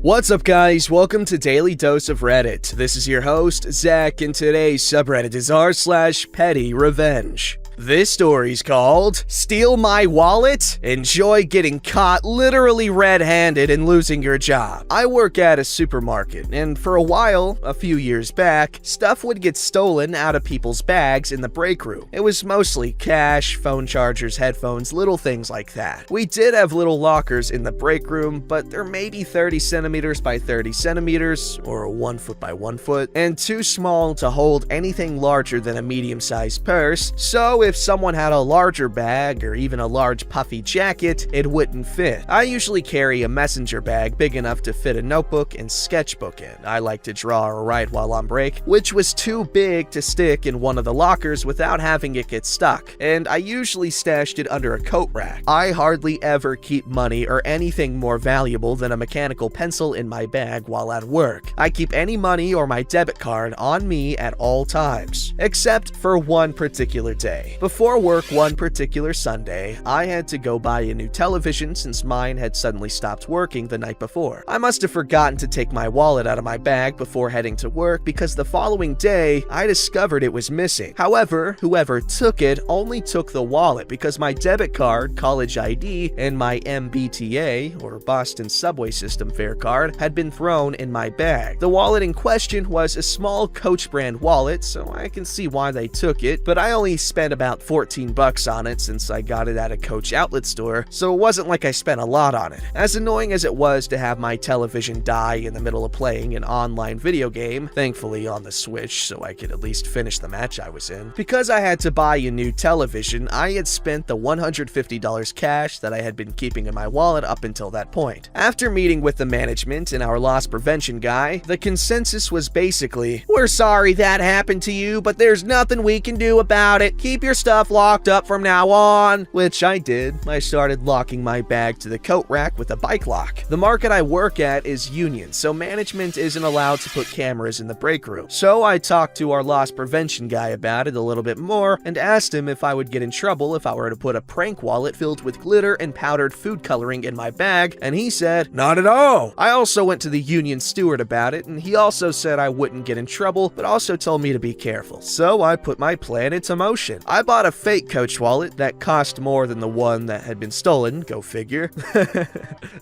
What's up, guys? Welcome to Daily Dose of Reddit. This is your host, Zach, and today's subreddit is r/PettyRevenge. This story's called Steal My Wallet? Enjoy getting caught literally red-handed and losing your job. I work at a supermarket, and for a while, a few years back, stuff would get stolen out of people's bags in the break room. It was mostly cash, phone chargers, headphones, little things like that. We did have little lockers in the break room, but they're maybe 30 centimeters by 30 centimeters, or 1 foot by 1 foot, and too small to hold anything larger than a medium-sized purse, so if someone had a larger bag or even a large puffy jacket, it wouldn't fit. I usually carry a messenger bag big enough to fit a notebook and sketchbook in. I like to draw or write while on break, which was too big to stick in one of the lockers without having it get stuck, and I usually stashed it under a coat rack. I hardly ever keep money or anything more valuable than a mechanical pencil in my bag while at work. I keep any money or my debit card on me at all times, except for one particular day. Before work one particular Sunday, I had to go buy a new television since mine had suddenly stopped working the night before. I must have forgotten to take my wallet out of my bag before heading to work because the following day, I discovered it was missing. However, whoever took it only took the wallet because my debit card, college ID, and my MBTA, or Boston Subway System fare card, had been thrown in my bag. The wallet in question was a small Coach brand wallet, so I can see why they took it, but I only spent about $14 on it since I got it at a Coach outlet store, so it wasn't like I spent a lot on it. As annoying as it was to have my television die in the middle of playing an online video game, thankfully on the Switch so I could at least finish the match I was in, because I had to buy a new television, I had spent the $150 cash that I had been keeping in my wallet up until that point. After meeting with the management and our loss prevention guy, the consensus was basically, "We're sorry that happened to you, but there's nothing we can do about it. Keep your stuff locked up from now on," which I did. I started locking my bag to the coat rack with a bike lock. The market I work at is union, so management isn't allowed to put cameras in the break room. So I talked to our loss prevention guy about it a little bit more and asked him if I would get in trouble if I were to put a prank wallet filled with glitter and powdered food coloring in my bag, and he said, "Not at all." I also went to the union steward about it, and he also said I wouldn't get in trouble, but also told me to be careful. So I put my plan into motion. I bought a fake Coach wallet that cost more than the one that had been stolen, go figure.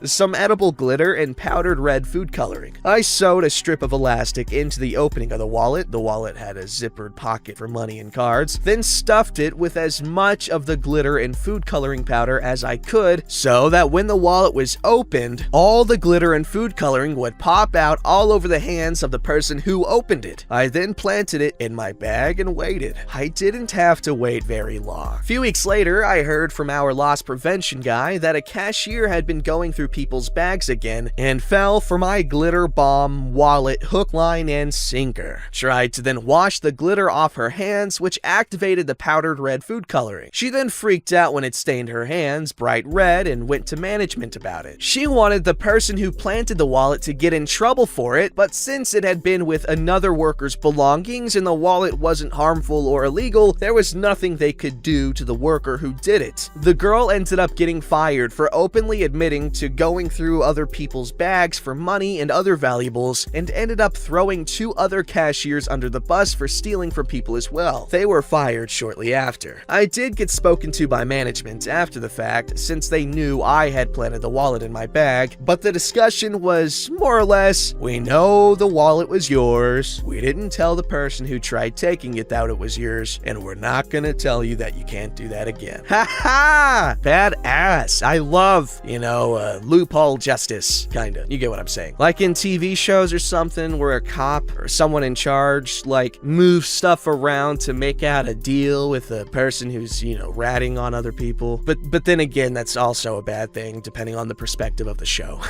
Some edible glitter and powdered red food coloring. I sewed a strip of elastic into the opening of the wallet had a zippered pocket for money and cards, then stuffed it with as much of the glitter and food coloring powder as I could so that when the wallet was opened, all the glitter and food coloring would pop out all over the hands of the person who opened it. I then planted it in my bag and waited. I didn't have to wait very long. A few weeks later, I heard from our loss prevention guy that a cashier had been going through people's bags again and fell for my glitter bomb wallet hook, line, and sinker. Tried to then wash the glitter off her hands, which activated the powdered red food coloring. She then freaked out when it stained her hands bright red and went to management about it. She wanted the person who planted the wallet to get in trouble for it, but since it had been with another worker's belongings and the wallet wasn't harmful or illegal, there was nothing they could do to the worker who did it. The girl ended up getting fired for openly admitting to going through other people's bags for money and other valuables, and ended up throwing 2 other cashiers under the bus for stealing from people as well. They were fired shortly after. I did get spoken to by management after the fact, since they knew I had planted the wallet in my bag, but the discussion was more or less, "We know the wallet was yours. We didn't tell the person who tried taking it that it was yours, and we're not gonna tell you that you can't do that again." Ha ha! Badass. I love, loophole justice, kinda. You get what I'm saying. Like in TV shows or something where a cop or someone in charge, moves stuff around to make out a deal with a person who's, ratting on other people. But then again, that's also a bad thing, depending on the perspective of the show.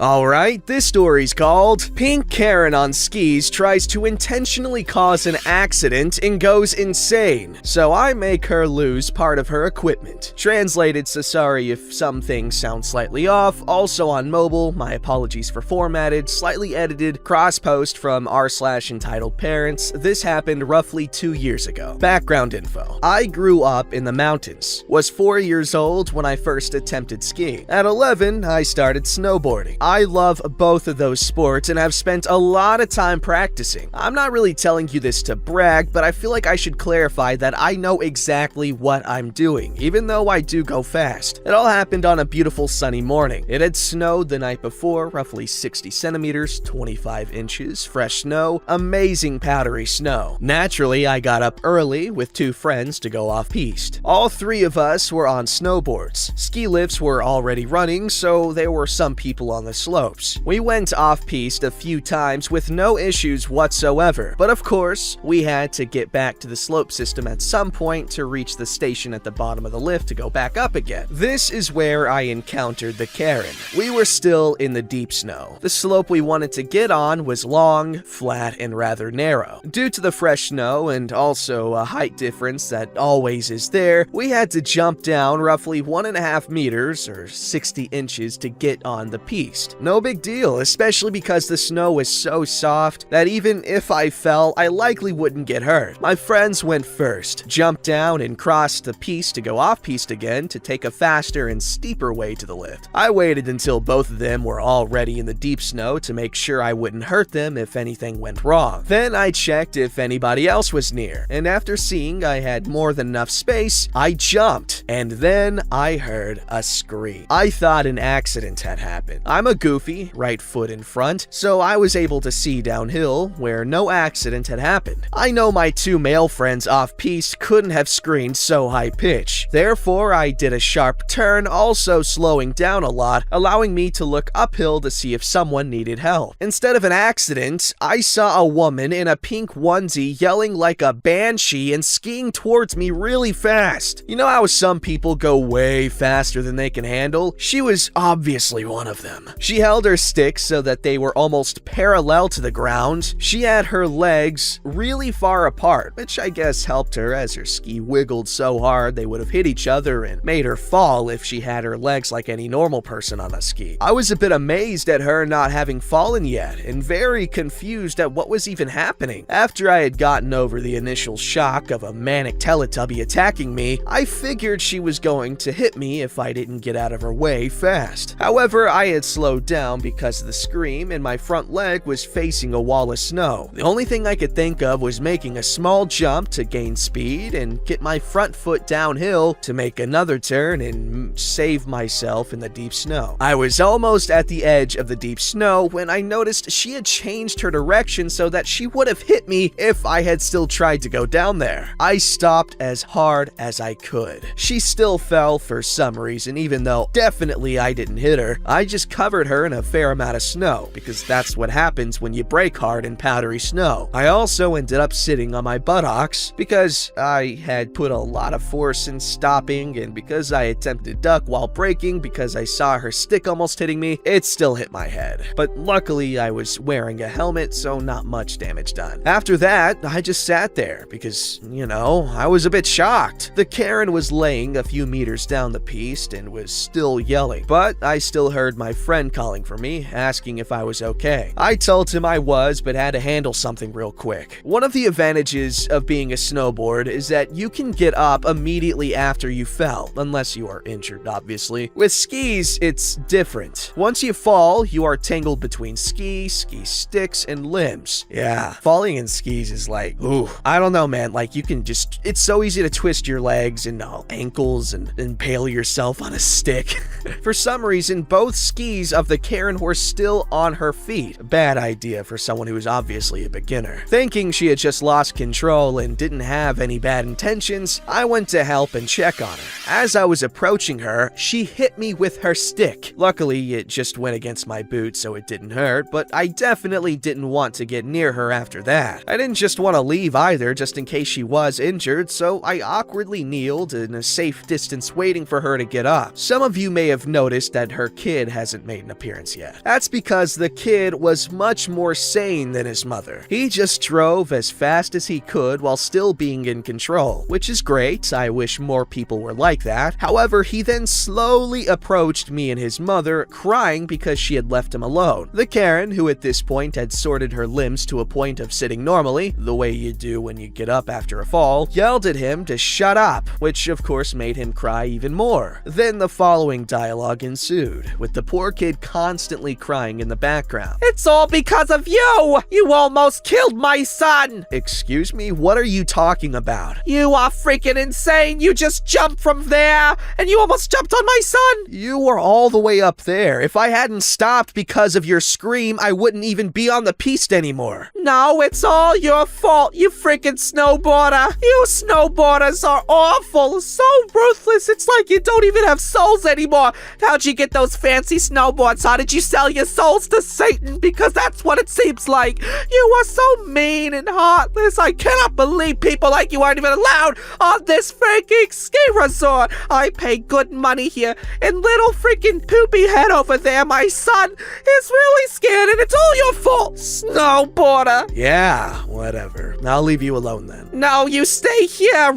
Alright, this story's called Pink Karen on Skis Tries to Intentionally Cause an Accident and Goes Insane, so I make her lose part of her equipment. Translated, so sorry if some things sound slightly off. Also on mobile, my apologies for formatted, slightly edited, cross-post from r/entitled parents. This happened roughly 2 years ago. Background info. I grew up in the mountains. Was 4 years old when I first attempted skiing. At 11, I started snowboarding. I love both of those sports and have spent a lot of time practicing. I'm not really telling you this to brag, but I feel like I should clarify that I know exactly what I'm doing, even though I do go fast. It all happened on a beautiful sunny morning. It had snowed the night before, roughly 60 centimeters, 25 inches, fresh snow, amazing powdery snow. Naturally, I got up early with 2 friends to go off-piste. All 3 of us were on snowboards. Ski lifts were already running, so there were some people on the slopes. We went off-piste a few times with no issues whatsoever, but of course, we had to get back to the slope system at some point to reach the station at the bottom of the lift to go back up again. This is where I encountered the Karen. We were still in the deep snow. The slope we wanted to get on was long, flat, and rather narrow. Due to the fresh snow and also a height difference that always is there, we had to jump down roughly 1.5 meters or 60 inches to get on the piste. No big deal, especially because the snow was so soft that even if I fell, I likely wouldn't get hurt. My friends went first, jumped down and crossed the piste to go off-piste again to take a faster and steeper way to the lift. I waited until both of them were already in the deep snow to make sure I wouldn't hurt them if anything went wrong. Then I checked if anybody else was near, and after seeing I had more than enough space, I jumped, and then I heard a scream. I thought an accident had happened. I'm a goofy, right foot in front, so I was able to see downhill where no accident had happened. I know my 2 male friends off-piste couldn't have screamed so high-pitched. Therefore, I did a sharp turn, also slowing down a lot, allowing me to look uphill to see if someone needed help. Instead of an accident, I saw a woman in a pink onesie yelling like a banshee and skiing towards me really fast. You know how some people go way faster than they can handle? She was obviously one of them. She held her sticks so that they were almost parallel to the ground. She had her legs really far apart, which I guess helped her as her ski wiggled so hard they would have hit each other and made her fall if she had her legs like any normal person on a ski. I was a bit amazed at her not having fallen yet and very confused at what was even happening. After I had gotten over the initial shock of a manic Teletubby attacking me, I figured she was going to hit me if I didn't get out of her way fast. However, I had slowed down because of the scream and my front leg was facing a wall of snow. The only thing I could think of was making a small jump to gain speed and get my front foot downhill to make another turn and save myself in the deep snow. I was almost at the edge of the deep snow when I noticed she had changed her direction so that she would have hit me if I had still tried to go down there. I stopped as hard as I could. She still fell for some reason, even though definitely I didn't hit her. I just covered her in a fair amount of snow, because that's what happens when you brake hard in powdery snow. I also ended up sitting on my buttocks because I had put a lot of force in stopping, and because I attempted to duck while braking because I saw her stick almost hitting me, it still hit my head. But luckily I was wearing a helmet, so not much damage done. After that, I just sat there because, you know, I was a bit shocked. The Karen was laying a few meters down the piste and was still yelling, but I still heard my friend calling for me, asking if I was okay. I told him I was, but had to handle something real quick. One of the advantages of being a snowboard is that you can get up immediately after you fell, unless you are injured, obviously. With skis, it's different. Once you fall, you are tangled between ski sticks, and limbs. Yeah, falling in skis is like, ooh, I don't know, man. Like, you can just, it's so easy to twist your legs and ankles and impale yourself on a stick. For some reason, both skis of the Karen were still on her feet. Bad idea for someone who is obviously a beginner. Thinking she had just lost control and didn't have any bad intentions, I went to help and check on her. As I was approaching her, she hit me with her stick. Luckily, it just went against my boot, so it didn't hurt, but I definitely didn't want to get near her after that. I didn't just want to leave either, just in case she was injured, so I awkwardly kneeled in a safe distance waiting for her to get up. Some of you may have noticed that her kid hasn't made an appearance yet. That's because the kid was much more sane than his mother. He just drove as fast as he could while still being in control, which is great. I wish more people were like that. However, he then slowly approached me and his mother, crying because she had left him alone. The Karen, who at this point had sorted her limbs to a point of sitting normally, the way you do when you get up after a fall, yelled at him to shut up, which of course made him cry even more. Then the following dialogue ensued, with the poor kid kid constantly crying in the background. It's all because of you! You almost killed my son! Excuse me? What are you talking about? You are freaking insane! You just jumped from there, and you almost jumped on my son! You were all the way up there. If I hadn't stopped because of your scream, I wouldn't even be on the piste anymore. No, it's all your fault, you freaking snowboarder! You snowboarders are awful! So ruthless, it's like you don't even have souls anymore! How'd you get those fancy snowboards? How did you sell your souls to Satan? Because that's what it seems like. You are so mean and heartless. I cannot believe people like you aren't even allowed on this freaking ski resort. I pay good money here, and little freaking poopy head over there, my son, is really scared, and it's all your fault, snowboarder. Yeah, whatever. I'll leave you alone then. No, you stay here,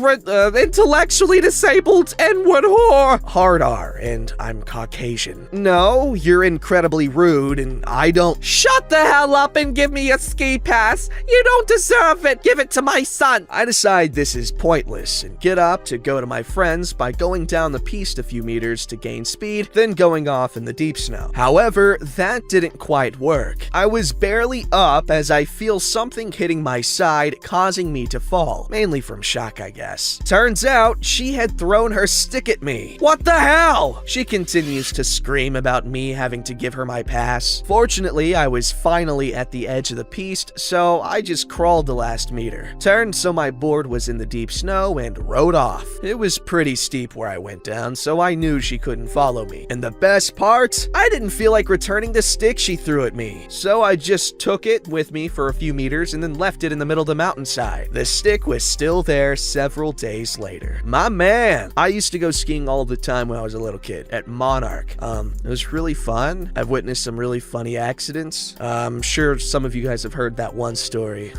intellectually disabled N-word whore. Hard R, and I'm Caucasian. No, you're incredibly rude, and I don't— Shut the hell up and give me a ski pass. You don't deserve it. Give it to my son. I decide this is pointless and get up to go to my friends by going down the piste a few meters to gain speed, then going off in the deep snow. However, that didn't quite work. I was barely up as I feel something hitting my side, causing me to fall, mainly from shock, I guess. Turns out, she had thrown her stick at me. What the hell? She continues to scream about me having to give her my pass. Fortunately, I was finally at the edge of the piste, so I just crawled the last meter, turned so my board was in the deep snow, and rode off. It was pretty steep where I went down, so I knew she couldn't follow me. And the best part, I didn't feel like returning the stick she threw at me, so I just took it with me for a few meters and then left it in the middle of the mountainside. The stick was still there several days later. My man! I used to go skiing all the time when I was a little kid at Monarch. It was really fun. I've witnessed some really funny accidents. I'm sure some of you guys have heard that one story.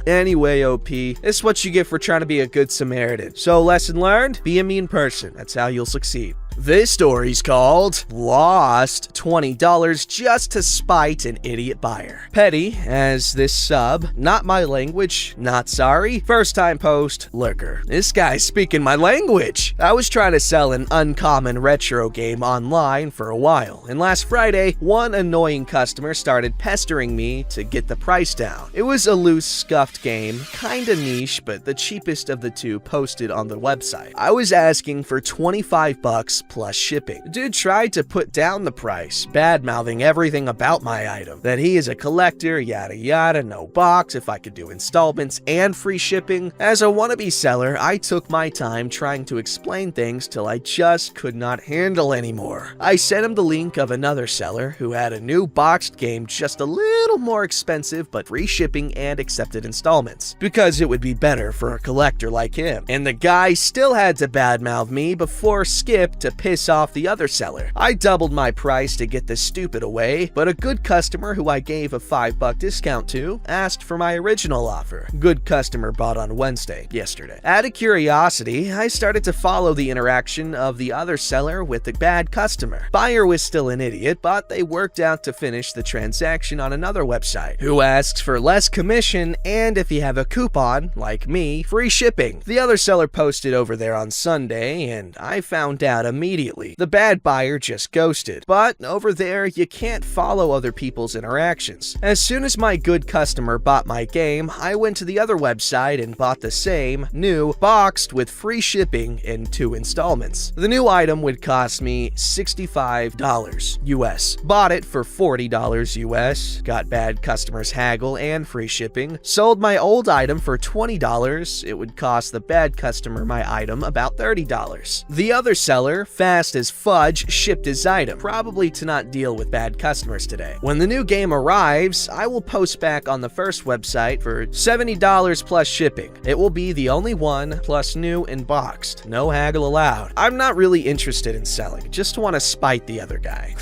Anyway, OP, this is what you get for trying to be a good Samaritan. So, lesson learned, be a mean person. That's how you'll succeed. This story's called Lost $20 Just to Spite an Idiot Buyer. Petty as this sub, not my language, not sorry, first time post, lurker. This guy's speaking my language. I was trying to sell an uncommon retro game online for a while, and last Friday, one annoying customer started pestering me to get the price down. It was a loose, scuffed game, kinda niche, but the cheapest of the two posted on the website. I was asking for $25 plus shipping. The dude tried to put down the price, bad-mouthing everything about my item. That he is a collector, yada yada, no box, if I could do installments and free shipping. As a wannabe seller, I took my time trying to explain things till I just could not handle anymore. I sent him the link of another seller who had a new boxed game just a little more expensive but free shipping and accepted installments, because it would be better for a collector like him. And the guy still had to badmouth me before Skip to piss off the other seller. I doubled my price to get the stupid away, but a good customer who I gave a $5 discount to asked for my original offer. Good customer bought on Wednesday, yesterday. Out of curiosity, I started to follow the interaction of the other seller with the bad customer. Buyer was still an idiot, but they worked out to finish the transaction on another website, who asks for less commission and if you have a coupon, like me, free shipping. The other seller posted over there on Sunday, and I found out immediately. The bad buyer just ghosted. But over there, you can't follow other people's interactions. As soon as my good customer bought my game, I went to the other website and bought the same, new, boxed with free shipping in 2 installments. The new item would cost me $65 US. Bought it for $40 US, got bad customers haggle and free shipping. Sold my old item for $20, it would cost the bad customer my item about $30. The other seller, fast as fudge, shipped his item, probably to not deal with bad customers today. When the new game arrives, I will post back on the first website for $70 plus shipping. It will be the only one, plus new and boxed. No haggle allowed. I'm not really interested in selling, just want to spite the other guy.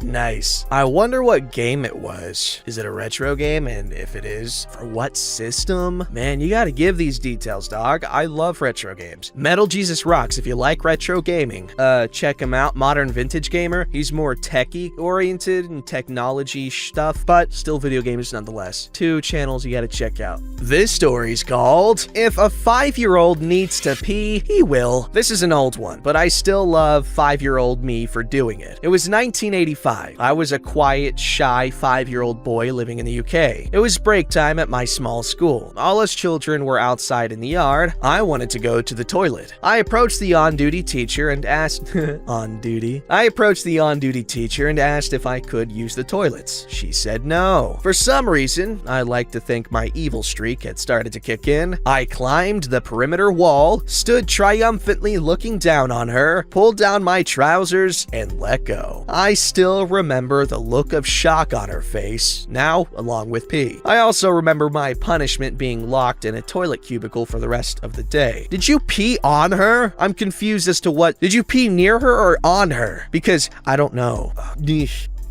Nice. I wonder what game it was. Is it a retro game? And if it is, for what system? Man, you gotta give these details, dog. I love retro games. Metal Jesus rocks if you like retro gaming. gaming. Check him out, Modern Vintage Gamer. He's more techie oriented and technology stuff, but still video games nonetheless. 2 channels you gotta check out. This story's called If a 5-Year-Old Needs to Pee, He Will. This is an old one, but I still love 5-year-old me for doing it. It was 1985. I was a quiet, shy 5-year-old boy living in the UK. It was break time at my small school. All us children were outside in the yard. I wanted to go to the toilet. I approached the on-duty teacher and asked on-duty. I approached the on-duty teacher and asked if I could use the toilets. She said no. For some reason, I like to think my evil streak had started to kick in. I climbed the perimeter wall, stood triumphantly looking down on her, pulled down my trousers, and let go. I still remember the look of shock on her face, now along with pee. I also remember my punishment being locked in a toilet cubicle for the rest of the day. Did you pee on her? I'm confused as to what. Did you pee near her or on her? Because I don't know.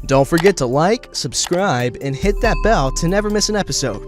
Don't forget to like, subscribe, and hit that bell to never miss an episode.